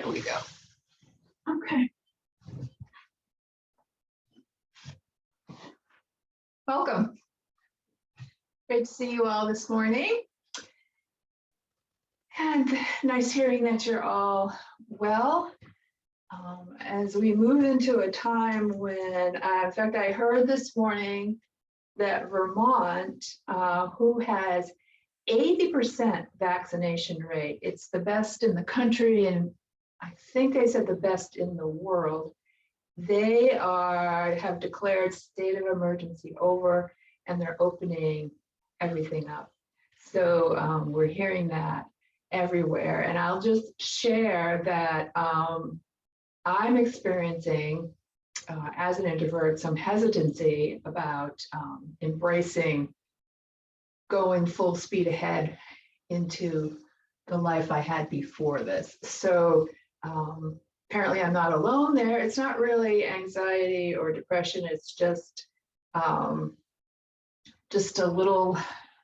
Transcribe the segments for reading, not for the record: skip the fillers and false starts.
There we go. Okay. Welcome. Great to see you all this morning. And nice hearing that you're all well. As we move into a time when, in fact, I heard this morning that Vermont, who has 80% vaccination rate, it's the best in the country, and I think they said the best in the world. They have declared state of emergency over, and they're opening everything up. So we're hearing that everywhere. And I'll just share that I'm experiencing, as an introvert, some hesitancy about embracing going full speed ahead into the life I had before this. So apparently I'm not alone there. It's not really anxiety or depression. It's just a little,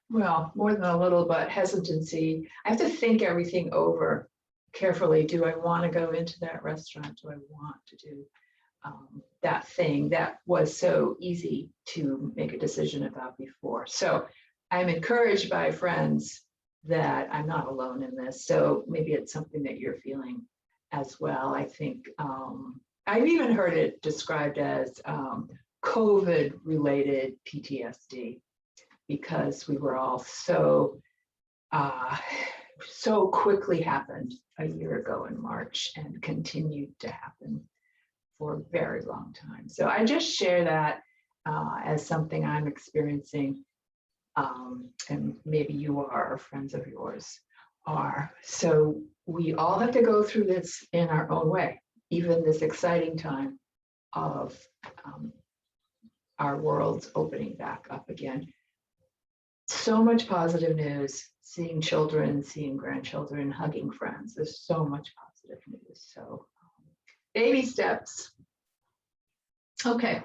well, more than a little, but hesitancy. I have to think everything over carefully. Do I want to go into that restaurant? Do I want to do that thing that was so easy to make a decision about before? So I'm encouraged by friends that I'm not alone in this. So maybe it's something that you're feeling as well. I think I've even heard it described as COVID-related PTSD, because we were all so quickly happened a year ago in March and continued to happen for a very long time. So I just share that as something I'm experiencing, and maybe you are, or friends of yours are. So we all have to go through this in our own way, even this exciting time of our world's opening back up again. So much positive news, seeing children, seeing grandchildren, hugging friends. There's so much positive news. So baby steps. Okay.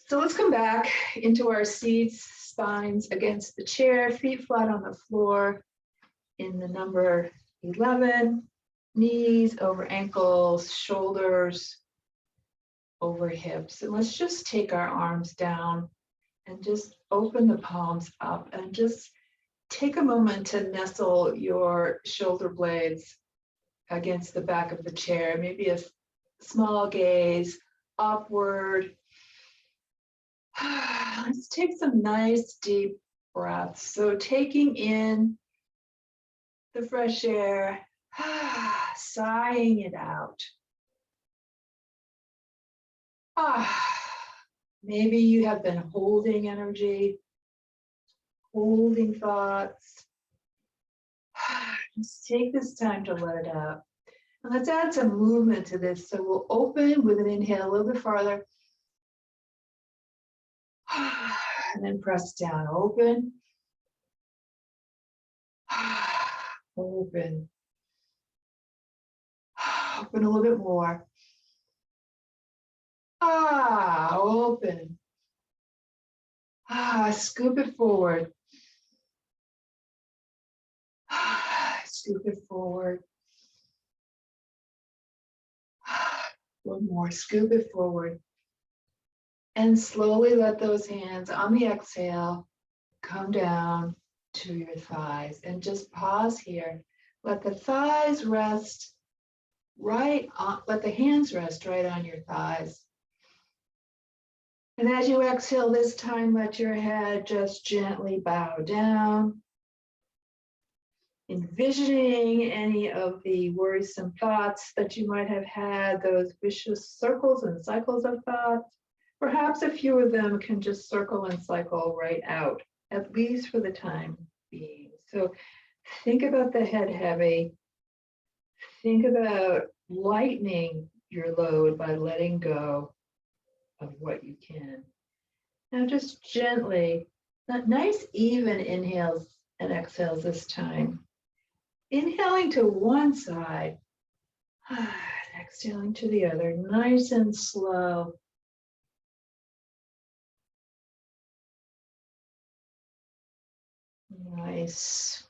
So let's come back into our seats, spines against the chair, feet flat on the floor in the number 11, knees over ankles, shoulders over hips. And let's just take our arms down and just open the palms up and just take a moment to nestle your shoulder blades against the back of the chair, maybe a small gaze upward. Let's take some nice deep breaths. So taking in the fresh air, sighing it out. Maybe you have been holding energy, holding thoughts. Just take this time to let it out. And let's add some movement to this. So we'll open with an inhale a little bit farther. And then press down, open. Open. Open a little bit more. Open. Scoop it forward. Scoop it forward. One more, scoop it forward. And slowly let those hands on the exhale come down to your thighs, and just pause here. Let the thighs rest right on, let the hands rest right on your thighs. And as you exhale this time, let your head just gently bow down, envisioning any of the worrisome thoughts that you might have had, those vicious circles and cycles of thoughts. Perhaps a few of them can just circle and cycle right out, at least for the time being. So think about the head heavy. Think about lightening your load by letting go of what you can. Now just gently, nice even inhales and exhales this time. Inhaling to one side, exhaling to the other, nice and slow. Nice.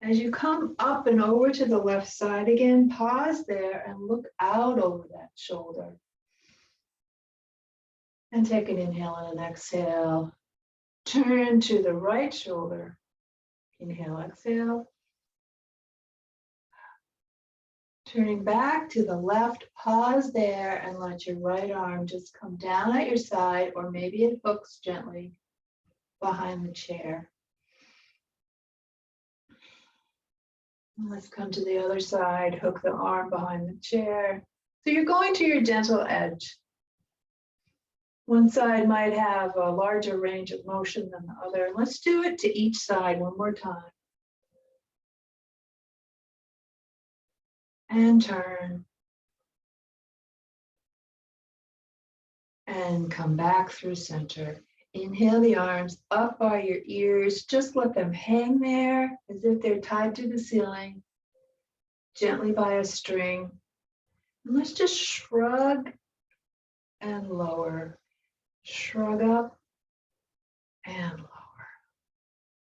As you come up and over to the left side again, pause there and look out over that shoulder. And take an inhale and an exhale. Turn to the right shoulder. Inhale, exhale. Turning back to the left, pause there and let your right arm just come down at your side, or maybe it hooks gently behind the chair. Let's come to the other side, hook the arm behind the chair. So you're going to your gentle edge. One side might have a larger range of motion than the other. Let's do it to each side one more time. And turn. And come back through center. Inhale the arms up by your ears. Just let them hang there as if they're tied to the ceiling, gently by a string. And let's just shrug and lower. Shrug up and lower.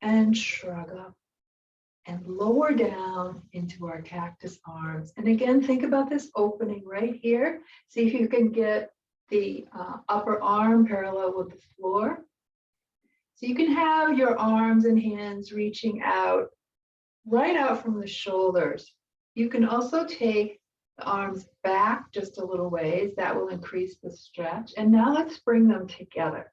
And shrug up and lower down into our cactus arms. And again, think about this opening right here. See if you can get the upper arm parallel with the floor. So you can have your arms and hands reaching out, right out from the shoulders. You can also take the arms back just a little ways. That will increase the stretch. And now let's bring them together.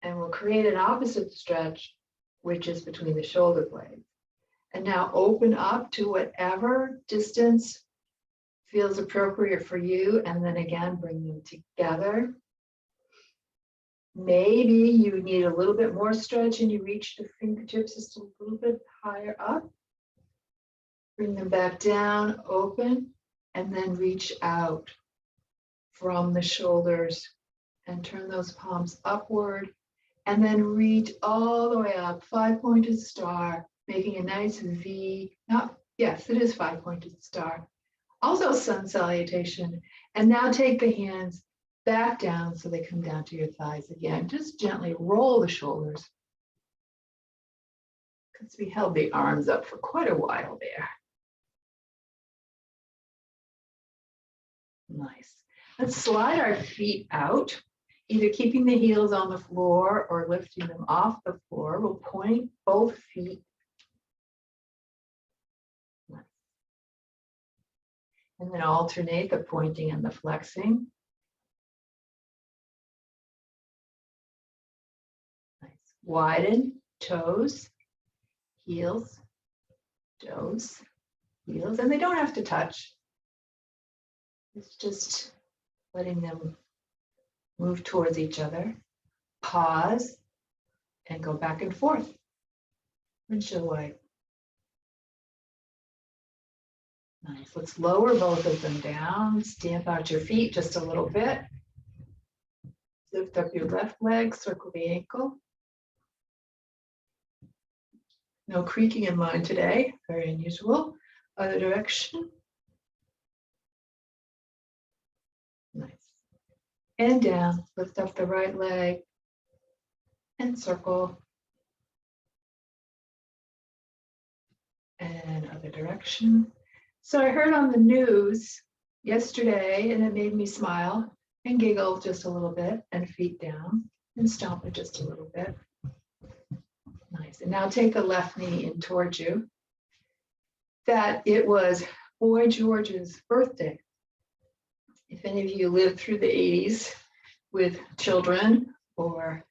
And we'll create an opposite stretch, which is between the shoulder blades. And now open up to whatever distance feels appropriate for you, and then again, bring them together. Maybe you need a little bit more stretch and you reach the fingertips just a little bit higher up. Bring them back down, open, and then reach out from the shoulders and turn those palms upward, and then reach all the way up, 5-pointed star, making a nice V. Yes, it is 5-pointed star. Also sun salutation. And now take the hands back down so they come down to your thighs again. Just gently roll the shoulders, because we held the arms up for quite a while there. Nice. Let's slide our feet out, either keeping the heels on the floor or lifting them off the floor. We'll point both feet. And then alternate the pointing and the flexing. Nice. Widen toes, heels, toes, heels, and they don't have to touch. It's just letting them move towards each other. Pause and go back and forth. Windshield wipe. Nice. Let's lower both of them down. Stamp out your feet just a little bit. Lift up your left leg, circle the ankle. No creaking in mine today, very unusual. Other direction. Nice. And down, lift up the right leg and circle. And other direction. So I heard on the news yesterday, and it made me smile and giggle just a little bit, and feet down and stomp it just a little bit. Nice. And now take the left knee in towards you. That it was Boy George's birthday. If any of you lived through the 80s with children or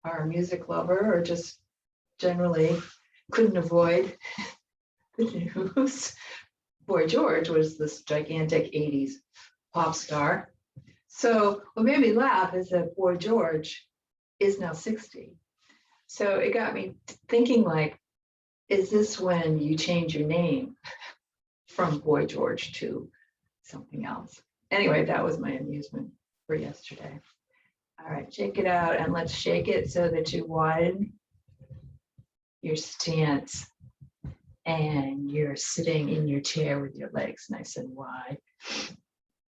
are a music lover or just generally couldn't avoid the news, Boy George was this gigantic 80s pop star. So what made me laugh is that Boy George is now 60. So it got me thinking, like, is this when you change your name from Boy George to something else? Anyway, that was my amusement for yesterday. All right, shake it out, and let's shake it so that you widen your stance and you're sitting in your chair with your legs nice and wide.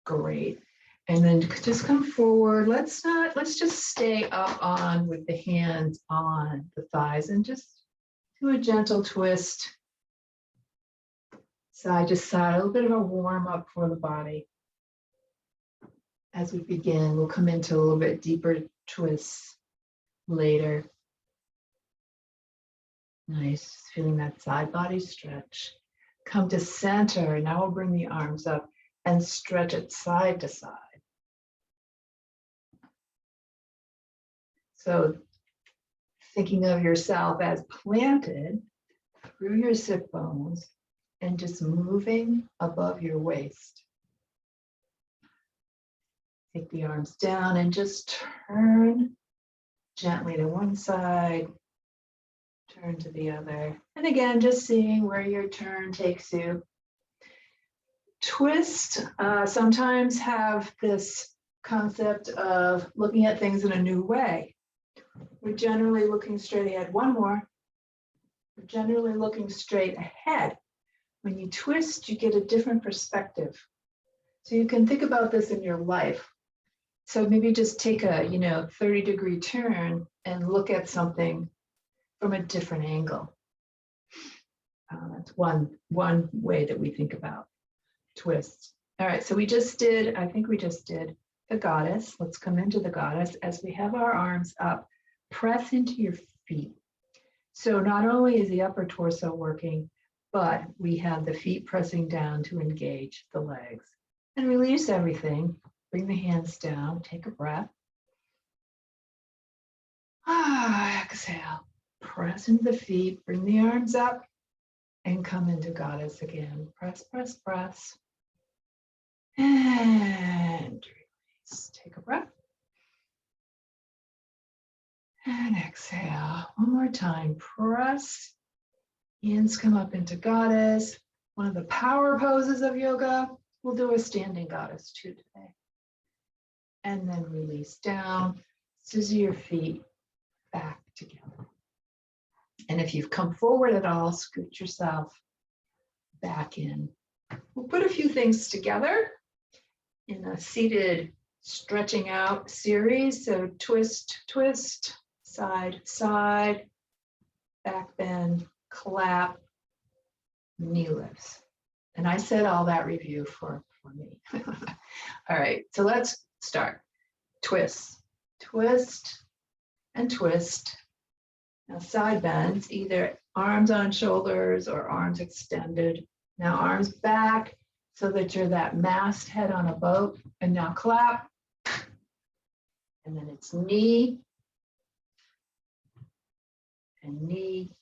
Great. And then just come forward. Let's just stay up on with the hands on the thighs and just Do a gentle twist, side to side, a little bit of a warm up for the body. As we begin, we'll come into a little bit deeper twists later. Nice, feeling that side body stretch. Come to center. Now we'll bring the arms up and stretch it side to side. So thinking of yourself as planted through your sit bones and just moving above your waist. Take the arms down and just turn gently to one side, turn to the other. And again, just seeing where your turn takes you. Twist sometimes have this concept of looking at things in a new way. We're generally looking straight ahead. One more. We're generally looking straight ahead. When you twist, you get a different perspective. So you can think about this in your life. So maybe just take a 30-degree turn and look at something from a different angle. That's one way that we think about twists. All right, so I think we just did the goddess. Let's come into the goddess as we have our arms up. Press into your feet. So not only is the upper torso working, but we have the feet pressing down to engage the legs. And release everything. Bring the hands down. Take a breath. Exhale. Press into the feet. Bring the arms up and come into goddess again. Press, press, press. And release. Take a breath. And exhale. One more time. Press. Hands come up into goddess. One of the power poses of yoga. We'll do a standing goddess too today. And then release down. Scissor your feet back together. And if you've come forward at all, scoot yourself back in. We'll put a few things together in a seated stretching out series. So twist, twist, side, side, back bend, clap, knee lifts. And I said all that review for me. All right, so let's start. Twist, twist, and twist. Now side bends, either arms on shoulders or arms extended. Now arms back so that you're that masthead on a boat. And now clap. And then it's knee and knee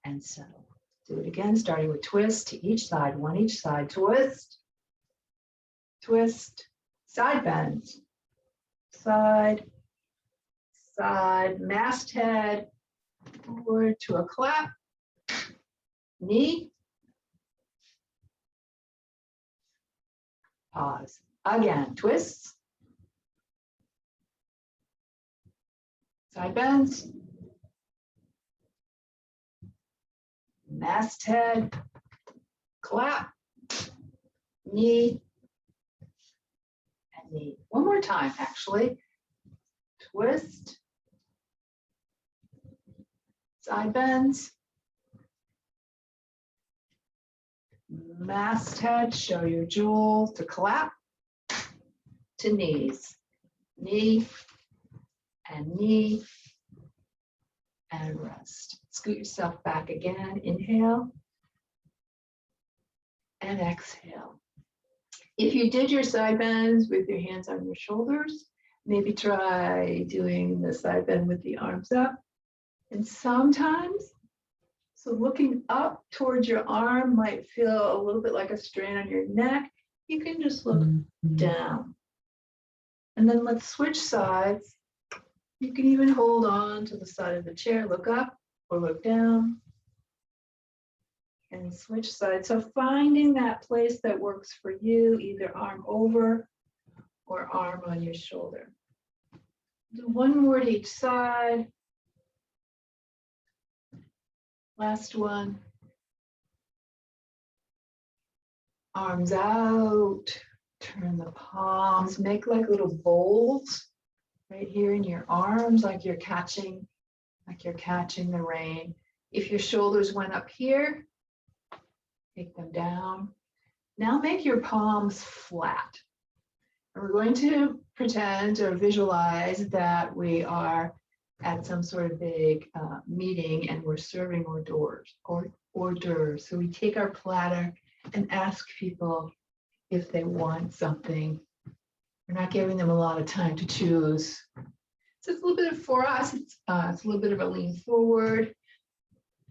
and settle. Do it again, starting with twist to each side, one each side. Twist, twist, side bends, side, side, masthead, forward to a clap, knee, pause. Again, twists, side bends, masthead, clap, knee, and knee. One more time, actually. Twist, side bends, masthead, show your jewel to clap, to knees, knee, and rest. Scoot yourself back again, inhale, and exhale. If you did your side bends with your hands on your shoulders, maybe try doing the side bend with the arms up. And sometimes, so looking up towards your arm might feel a little bit like a strain on your neck. You can just look down. And then let's switch sides. You can even hold on to the side of the chair, look up or look down. And switch sides. So finding that place that works for you, either arm over or arm on your shoulder. Do one more to each side. Last one. Arms out. Turn the palms. Make like little bowls right here in your arms, like you're catching like you're catching the rain. If your shoulders went up here, take them down. Now make your palms flat. And we're going to pretend or visualize that we are at some sort of big meeting and we're serving hors d'oeuvres. So we take our platter and ask people if they want something. We're not giving them a lot of time to choose. So it's a little bit of, for us, it's a little bit of a lean forward.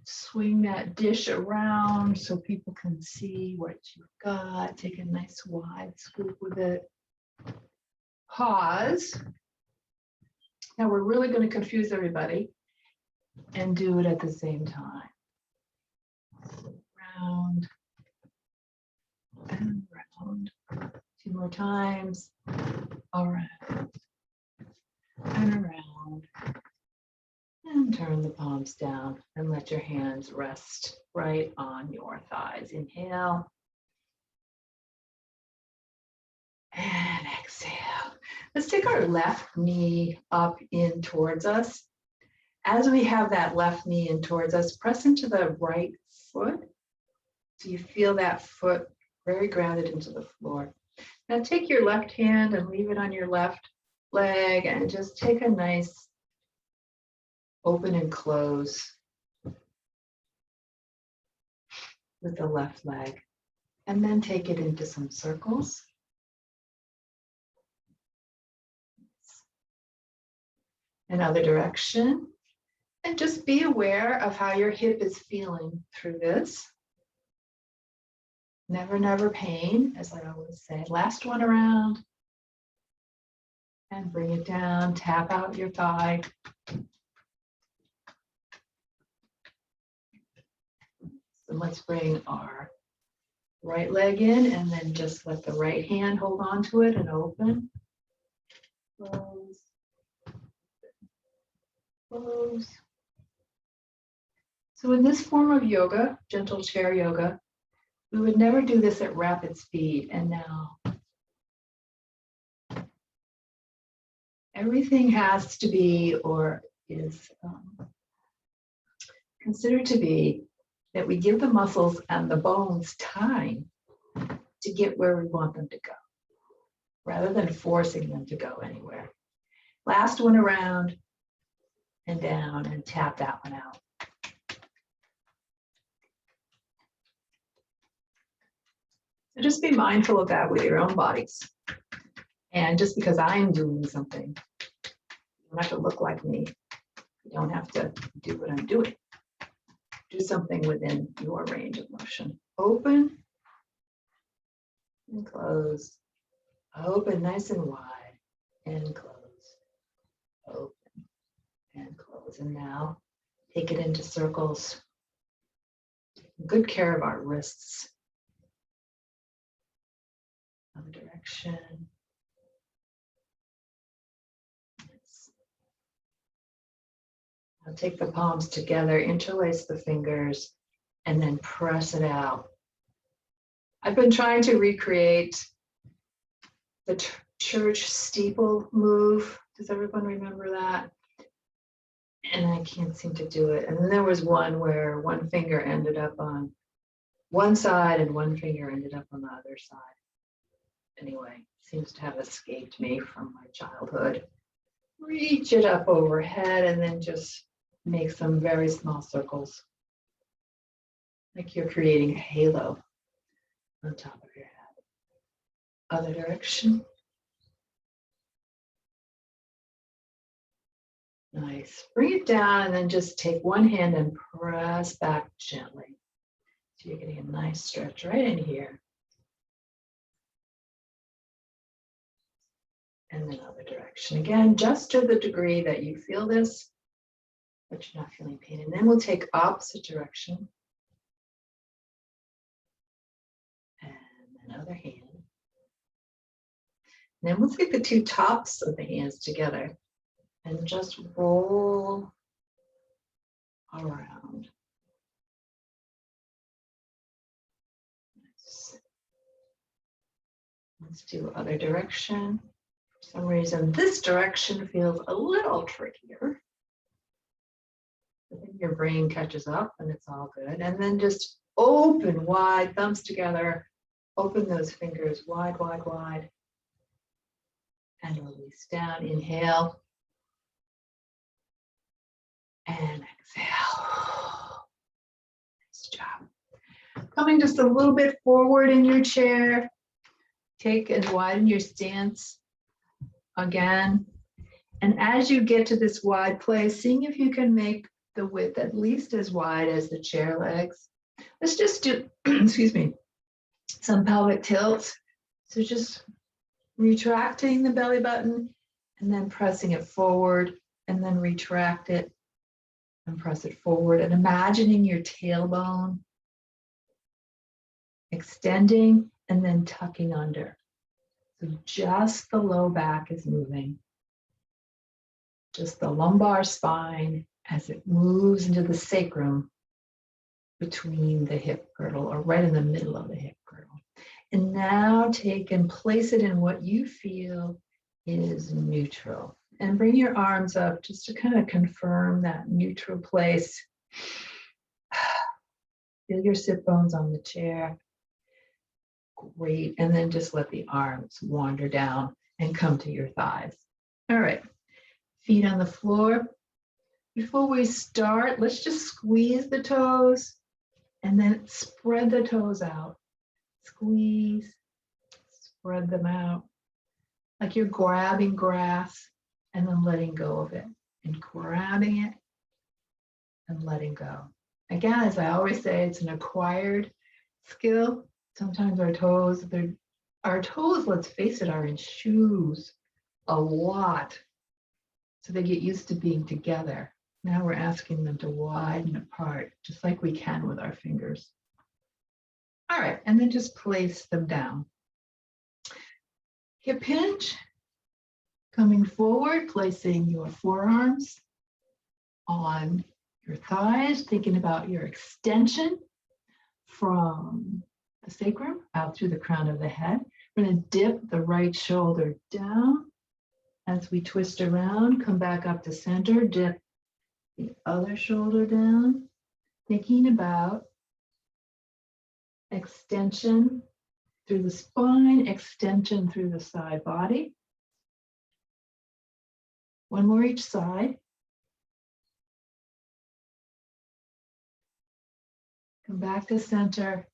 Swing that dish around so people can see what you've got. Take a nice wide scoop with it. Pause. Now we're really going to confuse everybody and do it at the same time. Round and round. 2 more times. Around and around. And turn the palms down and let your hands rest right on your thighs. Inhale. And exhale. Let's take our left knee up in towards us. As we have that left knee in towards us, press into the right foot. So you feel that foot very grounded into the floor. Now take your left hand and leave it on your left leg and just take a nice open and close with the left leg. And then take it into some circles. Another direction. And just be aware of how your hip is feeling through this. Never, never pain, as I always say. Last one around. And bring it down, tap out your thigh. So let's bring our right leg in and then just let the right hand hold on to it and open. Close. Close. So in this form of yoga, gentle chair yoga, we would never do this at rapid speed. And now everything has to be or is considered to be that we give the muscles and the bones time to get where we want them to go, rather than forcing them to go anywhere. Last one around and down and tap that one out. So just be mindful of that with your own bodies. And just because I'm doing something, you don't have to look like me. You don't have to do what I'm doing. Do something within your range of motion. Open and close. Open nice and wide and close. Open and close. And now take it into circles. Take good care of our wrists. Other direction. Now take the palms together, interlace the fingers, and then press it out. I've been trying to recreate the church steeple move. Does everyone remember that? And I can't seem to do it. And then there was one where one finger ended up on one side and one finger ended up on the other side. Anyway, seems to have escaped me from my childhood. Reach it up overhead and then just make some very small circles. Like you're creating a halo on top of your head. Other direction. Nice. Bring it down and then just take one hand and press back gently. So you're getting a nice stretch right in here. And then other direction. Again, just to the degree that you feel this, but you're not feeling pain. And then we'll take opposite direction. And another hand. And then we'll take the two tops of the hands together and just roll around. Nice. Let's do other direction. For some reason, this direction feels a little trickier. your brain catches up and it's all good. And then just open wide, thumbs together, open those fingers wide, wide, wide. And release down, inhale. And exhale. Nice job. Coming just a little bit forward in your chair. Take and widen your stance again. And as you get to this wide place, seeing if you can make the width at least as wide as the chair legs. Let's just do, excuse me, some pelvic tilts. So just retracting the belly button and then pressing it forward and then retract it and press it forward and imagining your tailbone extending and then tucking under. So just the low back is moving. Just the lumbar spine as it moves into the sacrum between the hip girdle or right in the middle of the hip girdle. And now take and place it in what you feel is neutral. And bring your arms up just to kind of confirm that neutral place. Feel your sit bones on the chair. Great. And then just let the arms wander down and come to your thighs. All right. Feet on the floor. Before we start, let's just squeeze the toes and then spread the toes out. Squeeze, spread them out like you're grabbing grass and then letting go of it and grabbing it and letting go. Again, as I always say, it's an acquired skill. Sometimes our toes, let's face it, are in shoes a lot. So they get used to being together. Now we're asking them to widen apart, just like we can with our fingers. All right, and then just place them down. Hip hinge, coming forward, placing your forearms on your thighs, thinking about your extension from the sacrum out through the crown of the head. We're going to dip the right shoulder down. As we twist around, come back up to center, dip the other shoulder down, thinking about extension through the spine, extension through the side body. One more each side. Come back to center,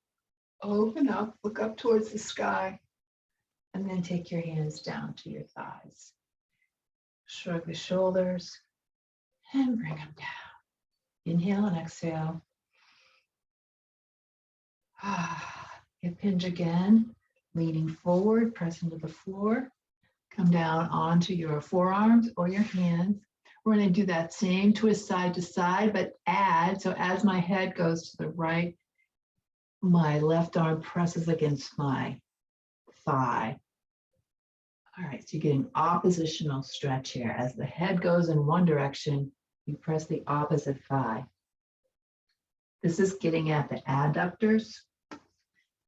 open up, look up towards the sky, and then take your hands down to your thighs. Shrug the shoulders and bring them down. Inhale and exhale. Hip hinge again, leaning forward, press into the floor. Come down onto your forearms or your hands. We're going to do that same twist side to side, but add, so as my head goes to the right, my left arm presses against my thigh. All right, so you get an oppositional stretch here. As the head goes in one direction, you press the opposite thigh. This is getting at the adductors,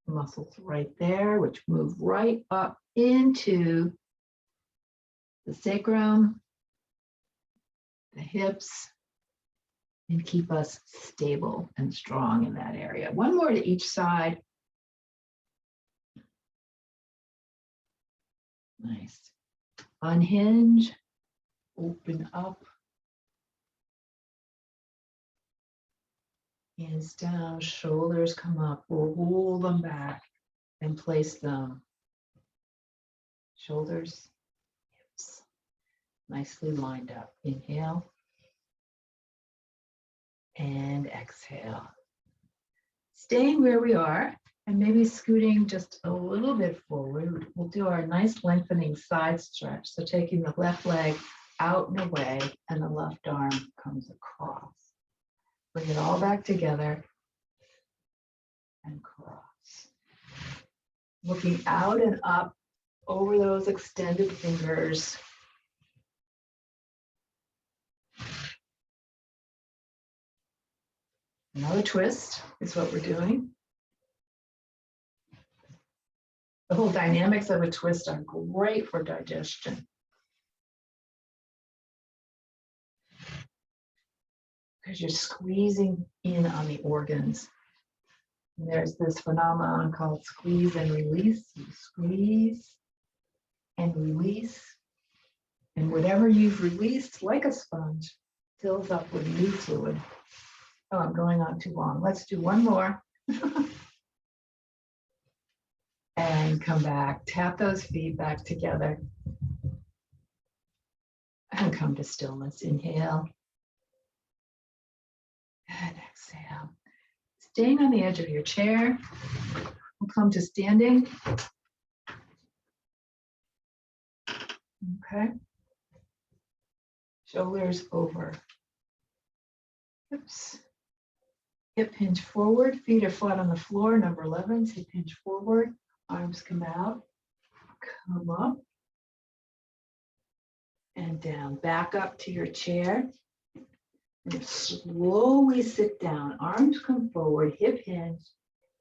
muscles right there, which move right up into the sacrum, the hips, and keep us stable and strong in that area. One more to each side. Nice. Unhinge, open up. Hands down, shoulders come up. We'll roll them back and place them. Shoulders, hips, nicely lined up. Inhale and exhale. Staying where we are and maybe scooting just a little bit forward. We'll do our nice lengthening side stretch. So taking the left leg out and away and the left arm comes across. Bring it all back together and cross. Looking out and up over those extended fingers. Another twist is what we're doing. The whole dynamics of a twist are great for digestion. because you're squeezing in on the organs. And there's this phenomenon called squeeze and release. You squeeze and release. And whatever you've released, like a sponge, fills up with new fluid. Oh, I'm going on too long. Let's do one more. And come back. Tap those feet back together. And come to stillness. Inhale. And exhale. Staying on the edge of your chair. We'll come to standing. Okay. Shoulders over. Hips. Hip hinge forward. Feet are flat on the floor. Number 11. Hip hinge forward. Arms come out. Come up. And down. Back up to your chair. And slowly sit down. Arms come forward. Hip hinge.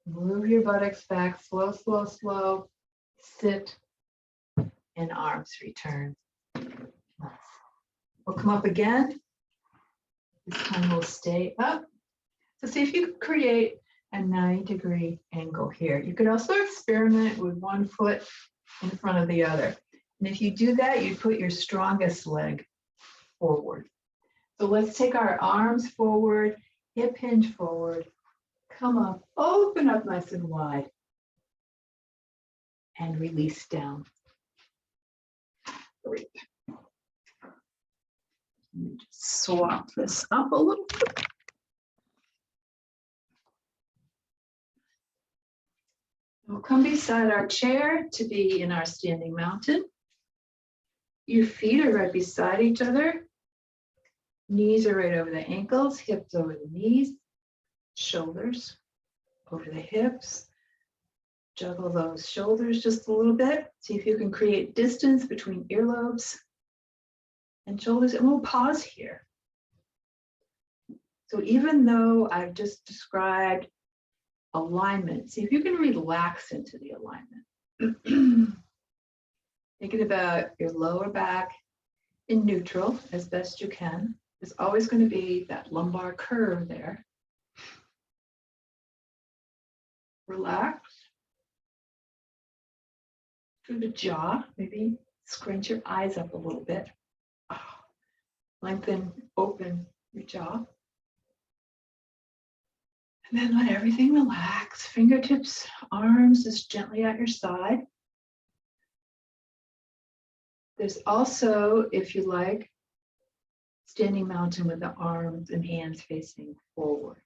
Move your buttocks back. Slow, slow, slow. Sit. And arms return. We'll come up again. This time we'll stay up. So see if you can create a 90-degree angle here. You could also experiment with one foot in front of the other. And if you do that, you put your strongest leg forward. So let's take our arms forward, hip hinge forward, come up, open up nice and wide, and release down. Great. Let me just swap this up a little bit. We'll come beside our chair to be in our standing mountain. Your feet are right beside each other. Knees are right over the ankles, hips over the knees, shoulders over the hips. Juggle those shoulders just a little bit. See if you can create distance between earlobes and shoulders, and we'll pause here. So even though I've just described alignment, see if you can relax into the alignment. Thinking about your lower back in neutral as best you can. There's always going to be that lumbar curve there. Relax through the jaw. Maybe scrunch your eyes up a little bit. Lengthen, open your jaw. And then let everything relax. Fingertips, arms just gently at your side. There's also, if you like, standing mountain with the arms and hands facing forward.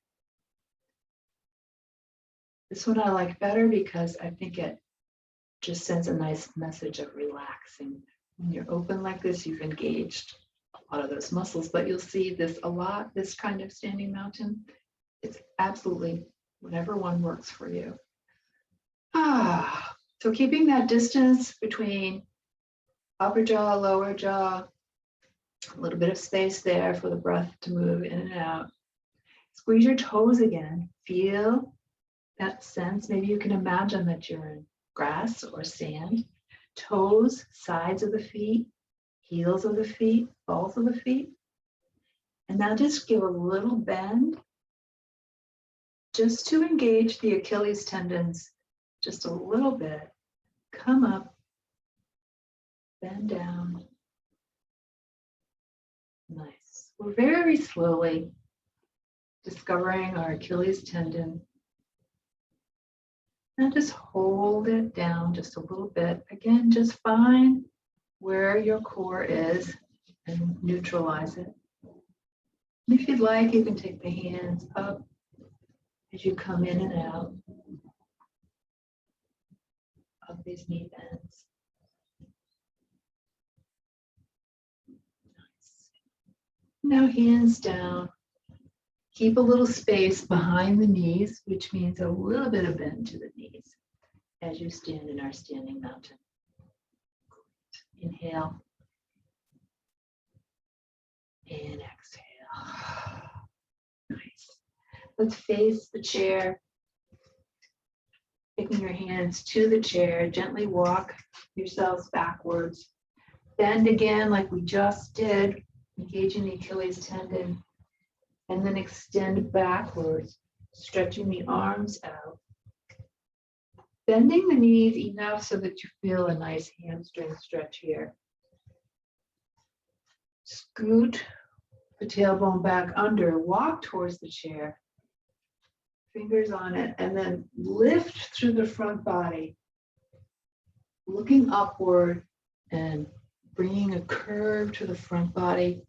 This one I like better because I think it just sends a nice message of relaxing. When you're open like this, you've engaged a lot of those muscles, but you'll see this a lot, this kind of standing mountain. It's absolutely whatever one works for you. So keeping that distance between upper jaw, lower jaw, a little bit of space there for the breath to move in and out. Squeeze your toes again. Feel that sense. Maybe you can imagine that you're in grass or sand. Toes, sides of the feet, heels of the feet, balls of the feet. And now just give a little bend just to engage the Achilles tendons just a little bit. Come up, bend down. Nice. We're very slowly discovering our Achilles tendon. Now just hold it down just a little bit. Again, just find where your core is and neutralize it. And if you'd like, you can take the hands up as you come in and out of these knee bends. Nice. Now hands down. Keep a little space behind the knees, which means a little bit of bend to the knees as you stand in our standing mountain. Inhale and exhale. Nice. Let's face the chair. Taking your hands to the chair, gently walk yourselves backwards. Bend again like we just did, engaging the Achilles tendon. And then extend backwards, stretching the arms out. Bending the knees enough so that you feel a nice hamstring stretch here. Scoot the tailbone back under, walk towards the chair. Fingers on it, and then lift through the front body, looking upward and bringing a curve to the front body,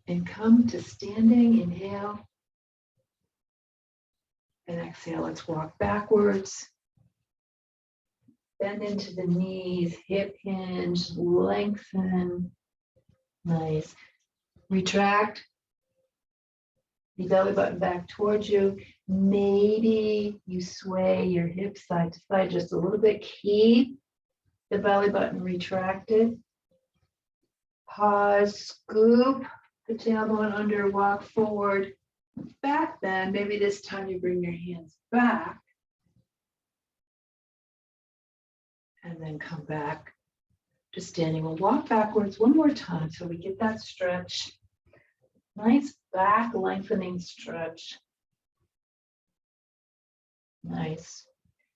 and come to standing. Inhale and exhale. Let's walk backwards. Bend into the knees, hip hinge, lengthen. Nice. Retract the belly button back towards you. Maybe you sway your hips side to side just a little bit. Keep the belly button retracted. Pause, scoop the tailbone under, walk forward, back bend. Maybe this time you bring your hands back. And then come back to standing. We'll walk backwards one more time so we get that stretch. Nice back lengthening stretch. Nice.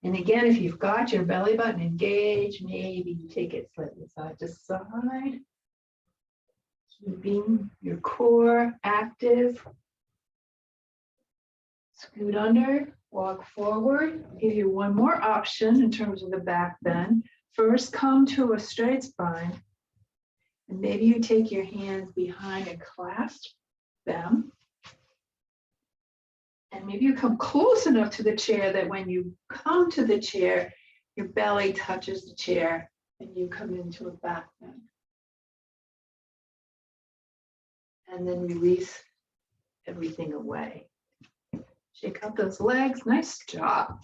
And again, if you've got your belly button engaged, maybe you take it slightly side to side. Keeping your core active. Scoot under, walk forward. I'll give you one more option in terms of the back bend. First, come to a straight spine. And maybe you take your hands behind and clasp them. And maybe you come close enough to the chair that when you come to the chair, your belly touches the chair and you come into a back bend. And then release everything away. Shake out those legs. Nice job.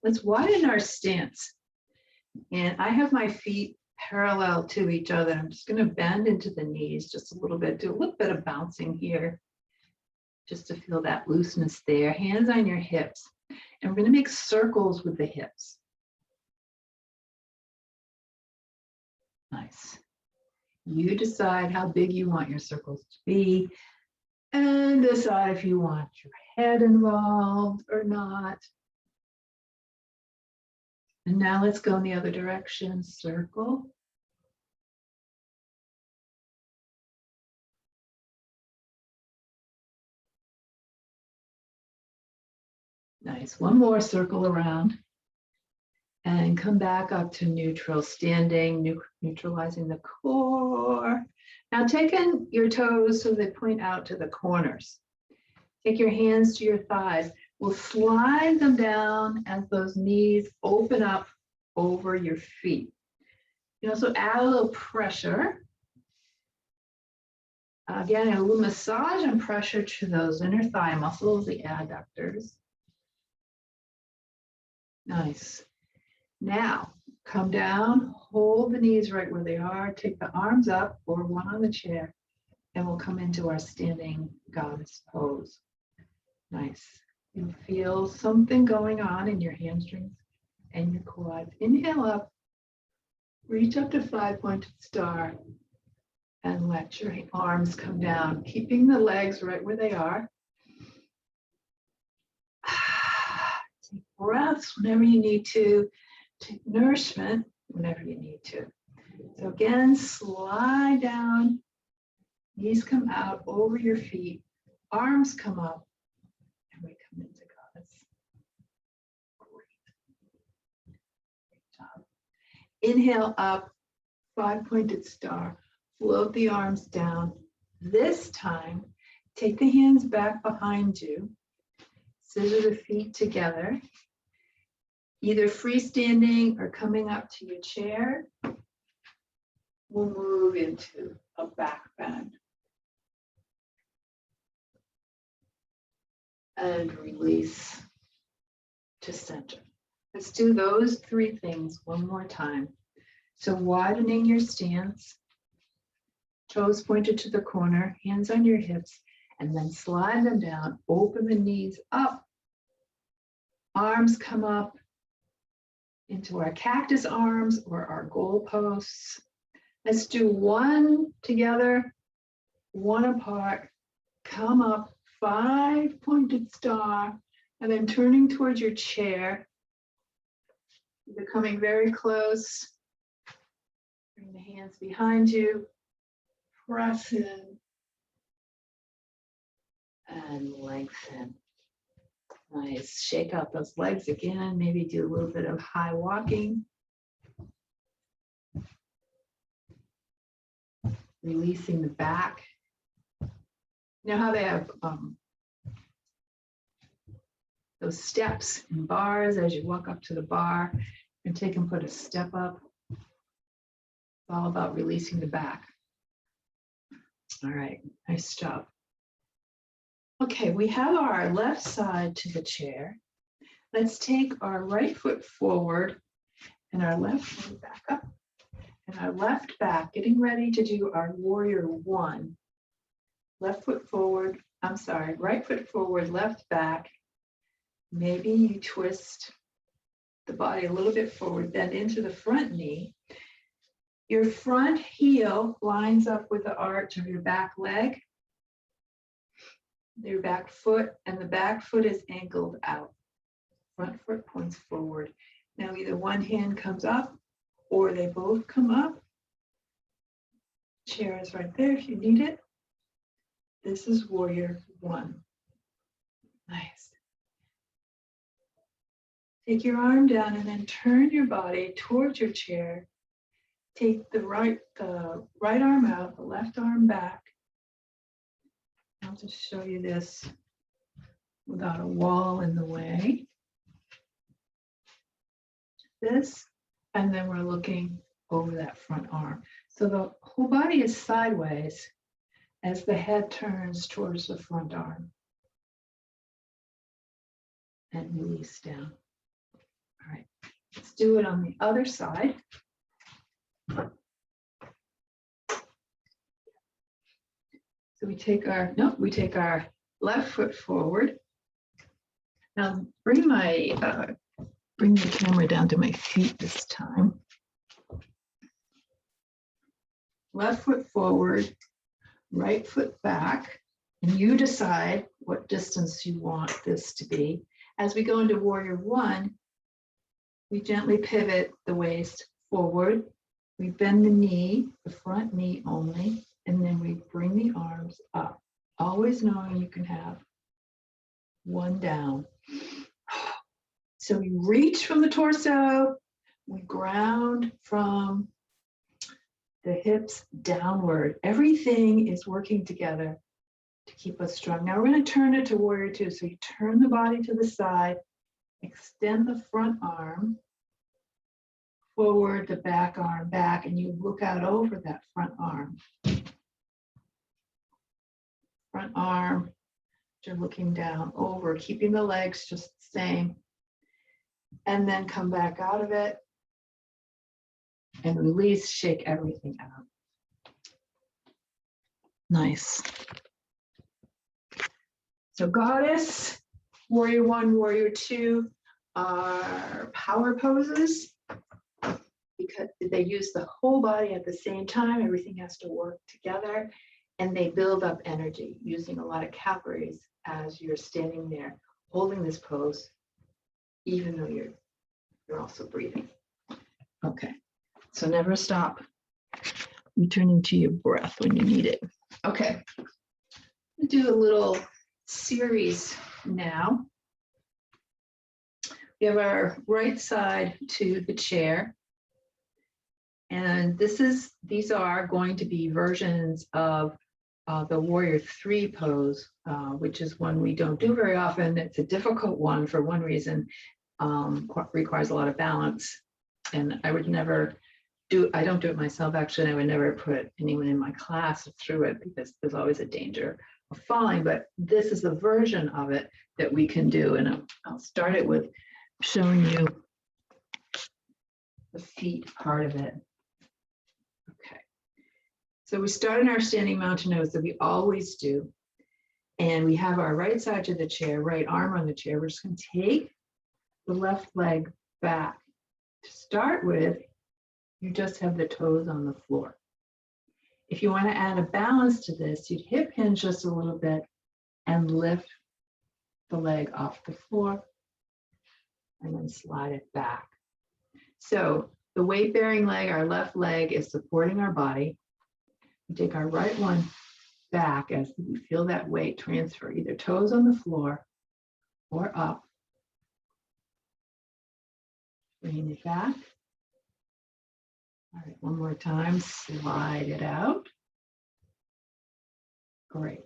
Let's widen our stance. And I have my feet parallel to each other. I'm just going to bend into the knees just a little bit, do a little bit of bouncing here, just to feel that looseness there. Hands on your hips. And we're going to make circles with the hips. Nice. You decide how big you want your circles to be, and decide if you want your head involved or not. And now let's go in the other direction. Circle. Nice. One more circle around. And come back up to neutral, standing, neutralizing the core. Now taking your toes so they point out to the corners. Take your hands to your thighs. We'll slide them down as those knees open up over your feet. You also add a little pressure. Again, a little massage and pressure to those inner thigh muscles, the adductors. Nice. Now, come down, hold the knees right where they are, take the arms up or one on the chair, and we'll come into our standing goddess pose. Nice. You feel something going on in your hamstrings and your quads. Inhale up, reach up to 5-pointed star, and let your arms come down, keeping the legs right where they are. Take breaths whenever you need to. Take nourishment whenever you need to. So again, slide down, knees come out over your feet, arms come up, and we come into goddess. Great job. Inhale up, 5-pointed star, float the arms down. This time, take the hands back behind you, scissor the feet together. Either freestanding or coming up to your chair, we'll move into a back bend. And release to center. Let's do those 3 things one more time. So widening your stance, toes pointed to the corner, hands on your hips, and then slide them down, open the knees up, arms come up, into our cactus arms or our goalposts. Let's do one together, one apart. Come up, 5-pointed star, and then turning towards your chair. Becoming very close. Bring the hands behind you. Press in. And lengthen. Nice. Shake out those legs again. Maybe do a little bit of high walking. Releasing the back. You know how they have those steps and bars as you walk up to the bar and take and put a step up. It's all about releasing the back. All right, nice job. Okay, we have our left side to the chair. Let's take our right foot forward and our left foot back up and our left back, getting ready to do our warrior one. Left foot forward, I'm sorry, right foot forward, left back. Maybe you twist the body a little bit forward, then into the front knee. Your front heel lines up with the arch of your back leg, your back foot, and the back foot is angled out. Front foot points forward. Now either one hand comes up or they both come up. Chair is right there if you need it. This is warrior one. Nice. Take your arm down and then turn your body towards your chair. Take the right arm out, the left arm back. I'll just show you this without a wall in the way. This, and then we're looking over that front arm. So the whole body is sideways as the head turns towards the front arm. And release down. All right, let's do it on the other side. So we take our left foot forward. Now bring the camera down to my feet this time. Left foot forward, right foot back, and you decide what distance you want this to be. As we go into warrior one, we gently pivot the waist forward. We bend the knee, the front knee only, and then we bring the arms up, always knowing you can have one down. So we reach from the torso, we ground from the hips downward. Everything is working together to keep us strong. Now we're going to turn it to warrior two. So you turn the body to the side, extend the front arm forward, the back arm back, and you look out over that front arm. Front arm, you're looking down over, keeping the legs just the same. And then come back out of it and release, shake everything out. Nice. So goddess, warrior one, warrior two are power poses because they use the whole body at the same time. Everything has to work together and they build up energy using a lot of calories as you're standing there holding this pose, even though you're also breathing. Okay, so never stop returning to your breath when you need it. Okay, we'll do a little series now. We have our right side to the chair. And these are going to be versions of the warrior three pose, which is one we don't do very often. It's a difficult one for one reason, requires a lot of balance. And I would never I don't do it myself actually. I would never put anyone in my class through it because there's always a danger of falling, but this is a version of it that we can do. And I'll start it with showing you the feet part of it. Okay, so we start in our standing mountain nose that we always do. And we have our right side to the chair, right arm on the chair. We're just going to take the left leg back. To start with, you just have the toes on the floor. If you want to add a balance to this, you'd hip hinge just a little bit and lift the leg off the floor and then slide it back. So the weight-bearing leg, our left leg, is supporting our body. We take our right one back as we feel that weight transfer, either toes on the floor or up. Bring it back. All right, one more time, slide it out. Great.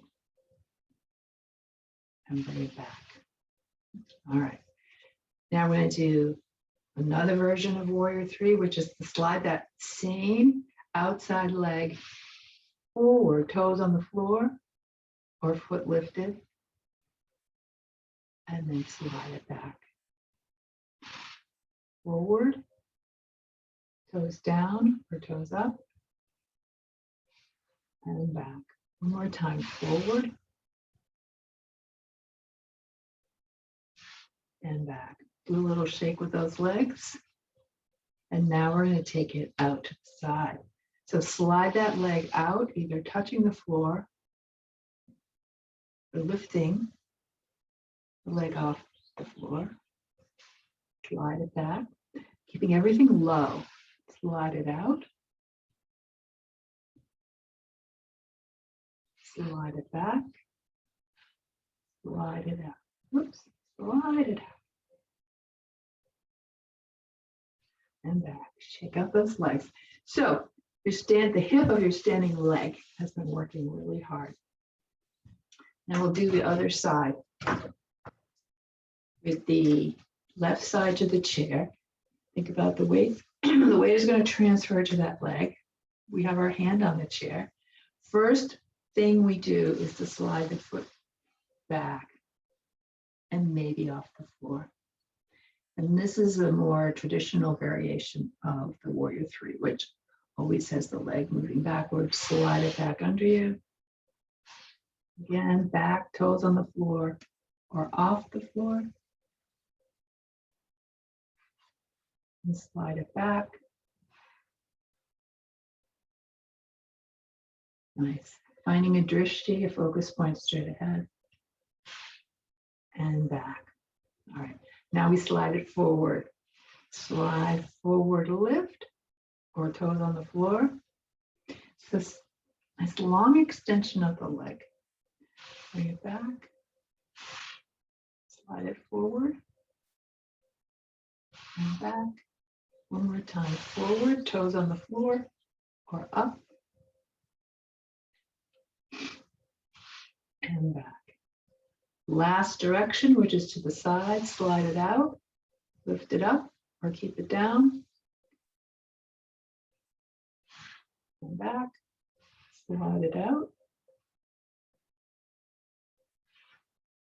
And bring it back. All right. Now we're going to do another version of Warrior Three, which is to slide that same outside leg forward, toes on the floor or foot lifted, and then slide it back. Forward, toes down or toes up, and back. One more time, forward and back. Do a little shake with those legs. And now we're going to take it out to the side. So slide that leg out, either touching the floor or lifting the leg off the floor. Slide it back, keeping everything low. Slide it out. Slide it back. Slide it out. Whoops. Slide it out. And back. Shake out those legs. So the hip of your standing leg has been working really hard. Now we'll do the other side with the left side to the chair. Think about the weight. The weight is going to transfer to that leg. We have our hand on the chair. First thing we do is to slide the foot back and maybe off the floor. And this is a more traditional variation of the Warrior Three, which always has the leg moving backwards. Slide it back under you. Again, back, toes on the floor or off the floor. And slide it back. Nice. Finding a drishti, a focus point straight ahead. And back. All right. Now we slide it forward. Slide forward, lift, or toes on the floor. So this nice long extension of the leg. Bring it back. Slide it forward. And back. One more time. Forward, toes on the floor, or up. And back. Last direction, which is to the side, slide it out, lift it up, or keep it down. And back, slide it out.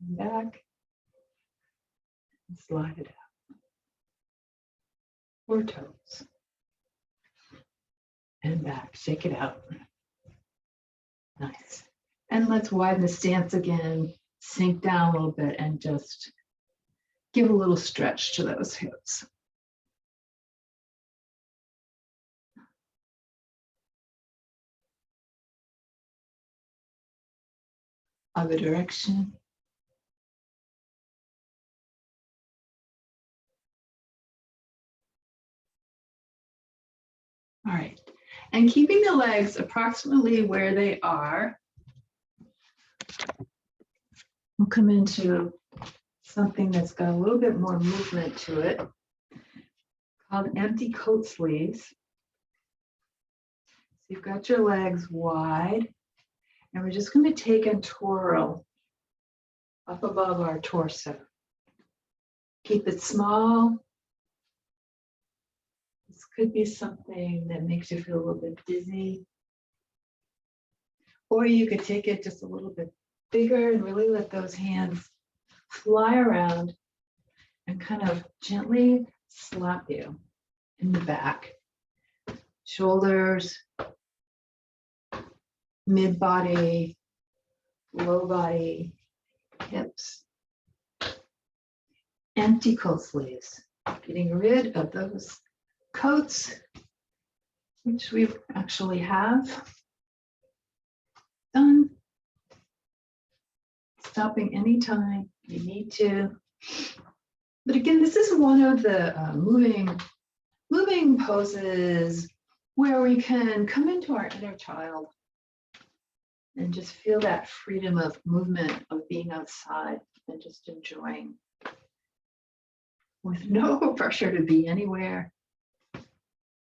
And back, and slide it out. Or toes. And back, shake it out. Nice. And let's widen the stance again. Sink down a little bit and just give a little stretch to those hips. Other direction. All right, and keeping the legs approximately where they are, we'll come into something that's got a little bit more movement to it, called empty coat sleeves. So you've got your legs wide, and we're just going to take and twirl up above our torso. Keep it small. This could be something that makes you feel a little bit dizzy. Or you could take it just a little bit bigger and really let those hands fly around and kind of gently slap you in the back. Shoulders, mid-body, low body, hips. Empty coat sleeves, getting rid of those coats, which we actually have. done. Stopping anytime you need to. But again, this is one of the moving poses where we can come into our inner child and just feel that freedom of movement, of being outside and just enjoying with no pressure to be anywhere.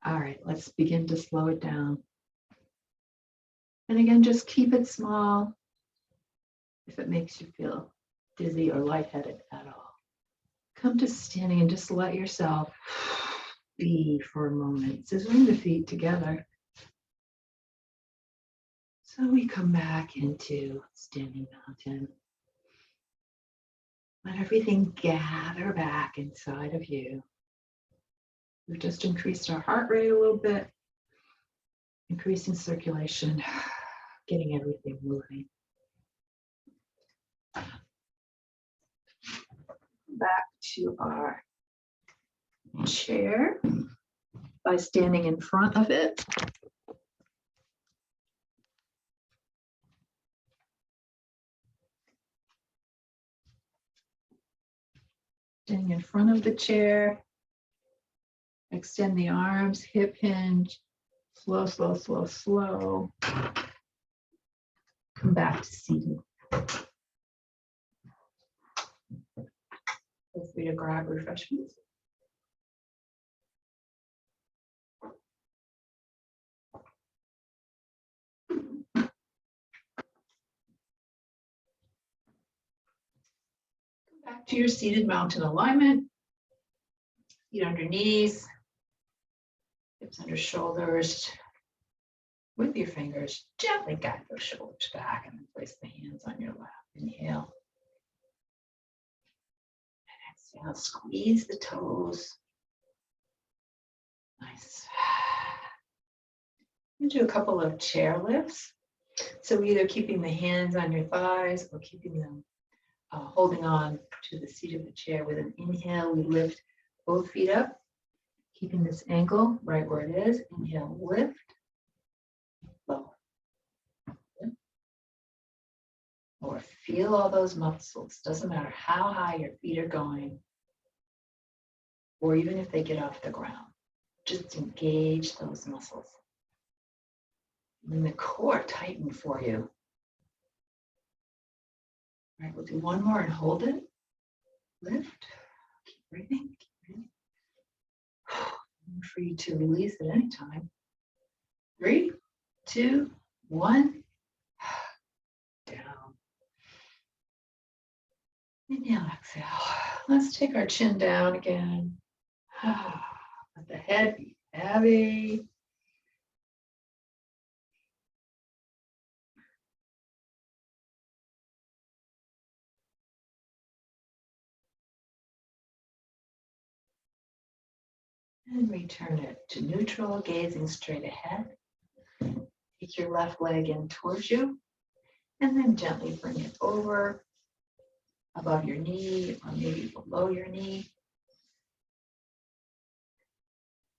All right, let's begin to slow it down. And again, just keep it small if it makes you feel dizzy or lightheaded at all. Come to standing and just let yourself be for a moment, scissoring the feet together. So we come back into standing mountain. Let everything gather back inside of you. We've just increased our heart rate a little bit, increasing circulation, getting everything moving. Back to our chair by standing in front of it. Standing in front of the chair. Extend the arms, hip hinge. Slow, slow, slow, slow. Come back to seated. Feel free to grab refreshments. Back to your seated mountain alignment. Feet under knees, hips under shoulders. With your fingers, gently guide those shoulders back and then place the hands on your lap. Inhale. And exhale, squeeze the toes. Nice. You do a couple of chair lifts. So either keeping the hands on your thighs or keeping them holding on to the seat of the chair. With an inhale, we lift both feet up, keeping this ankle right where it is. Inhale, lift, lower. Or feel all those muscles. Doesn't matter how high your feet are going, or even if they get off the ground. Just engage those muscles. And the core tighten for you. All right, we'll do one more and hold it. Lift. Keep breathing. Keep breathing. For you to release at any time. 3, 2, 1. Down. Inhale, exhale. Let's take our chin down again. Let the head be heavy. And return it to neutral, gazing straight ahead. Take your left leg in towards you, and then gently bring it over above your knee or maybe below your knee.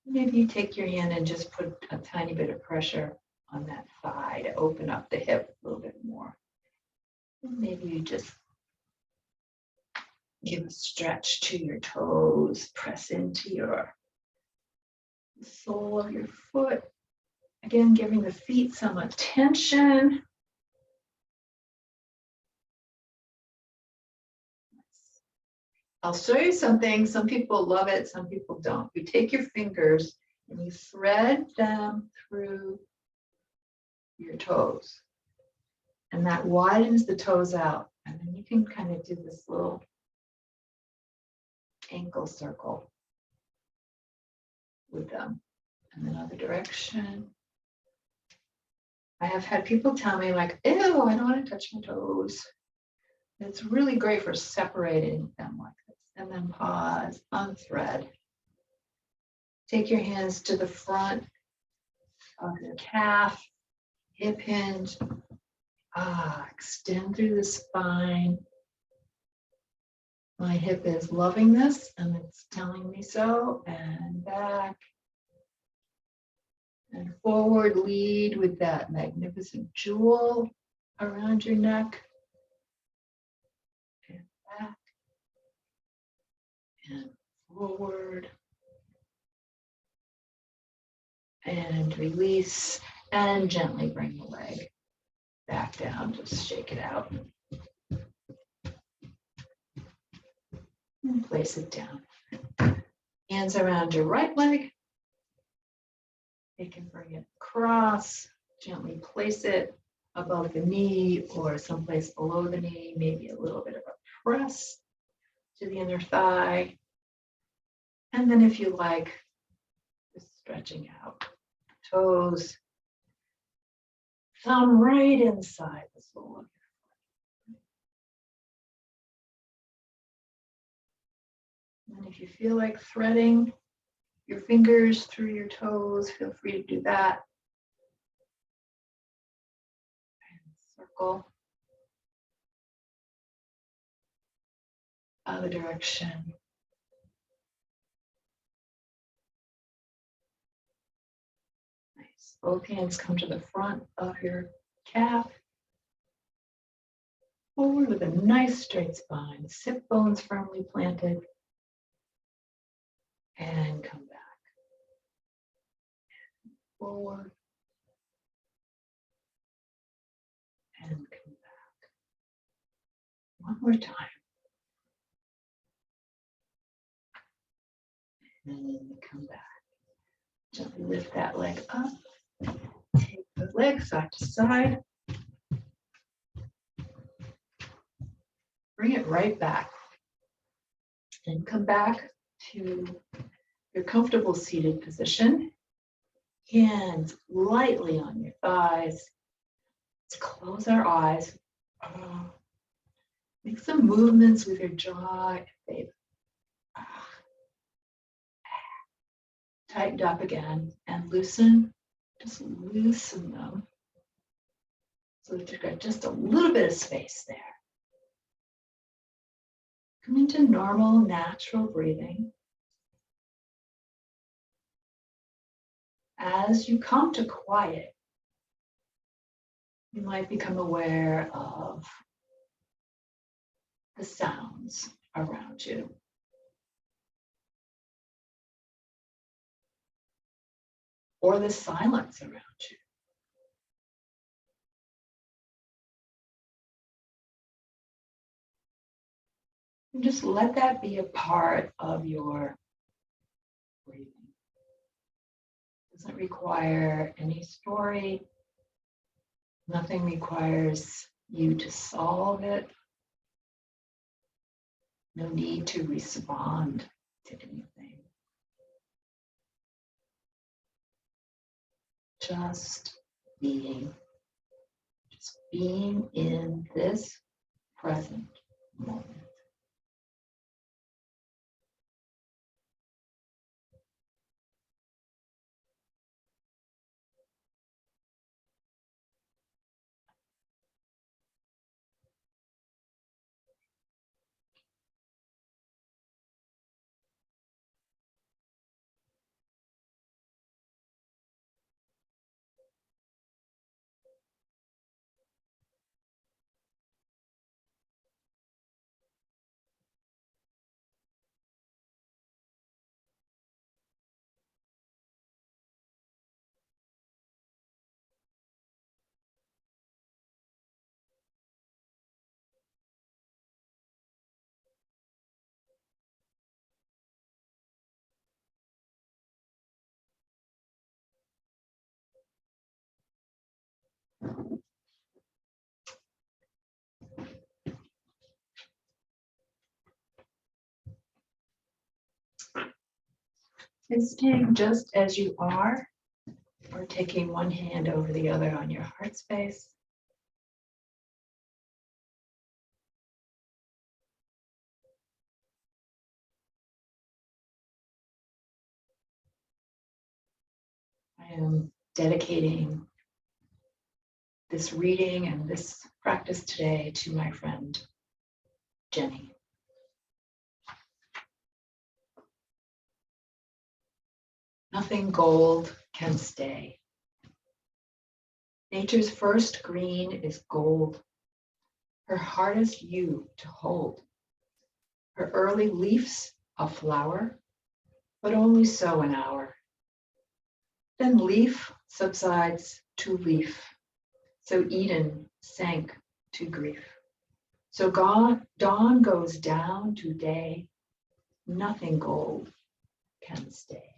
Maybe you take your hand and just put a tiny bit of pressure on that thigh to open up the hip a little bit more. And maybe you just give a stretch to your toes, press into your sole of your foot. Again, giving the feet some attention. I'll show you something. Some people love it, some people don't. You take your fingers and you thread them through your toes. And that widens the toes out. And then you can kind of do this little ankle circle with them. And then other direction. I have had people tell me like, ew, I don't want to touch my toes. It's really great for separating them like this. And then pause, unthread. Take your hands to the front of your calf, hip hinge. Extend through the spine. My hip is loving this and it's telling me so. And back and forward, lead with that magnificent jewel. around your neck and back and forward and release, and gently bring the leg back down. Just shake it out and place it down. Hands around your right leg. You can bring it across, gently place it above the knee or someplace below the knee, maybe a little bit of a press to the inner thigh. And then if you like, just stretching out toes, thumb right inside the sole of your foot. And if you feel like threading your fingers through your toes, feel free to do that. And circle other direction. Nice. Both hands come to the front of your calf. Forward with a nice straight spine, sit bones firmly planted. And come back. Forward. And come back. One more time. And come back. Gently lift that leg up. Take the leg side to side. Bring it right back. And come back to your comfortable seated position. Hands lightly on your thighs. Let's close our eyes. Make some movements with your jaw and face. Tightened up again and loosen. Just loosen them so that you've got just a little bit of space there. Come into normal, natural breathing. As you come to quiet, you might become aware of the sounds around you. Or the silence around you. And just let that be a part of your breathing. It doesn't require any story. Nothing requires you to solve it. No need to respond to anything. Just being in this present moment. And staying just as you are, or taking one hand over the other on your heart space. I am dedicating this reading and this practice today to my friend, Jenny. Nothing gold can stay. Nature's first green is gold, her hardest hue to hold. Her early leaves a flower, but only so an hour. Then leaf subsides to leaf, so Eden sank to grief. So dawn goes down to day, nothing gold can stay.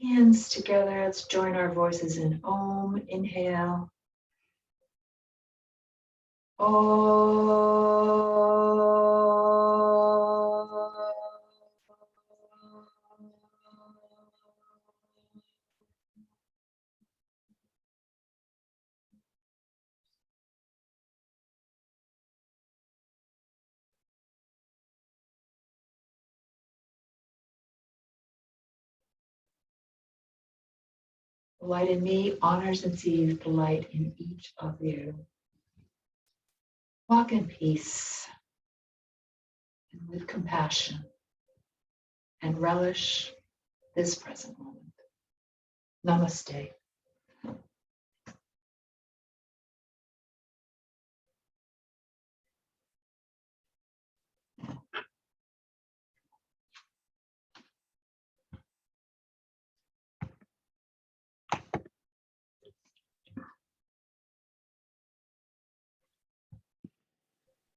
Hands together, let's join our voices in Om, inhale. The light in me honors and sees the light in each of you. Walk in peace and with compassion and relish this present moment. Namaste.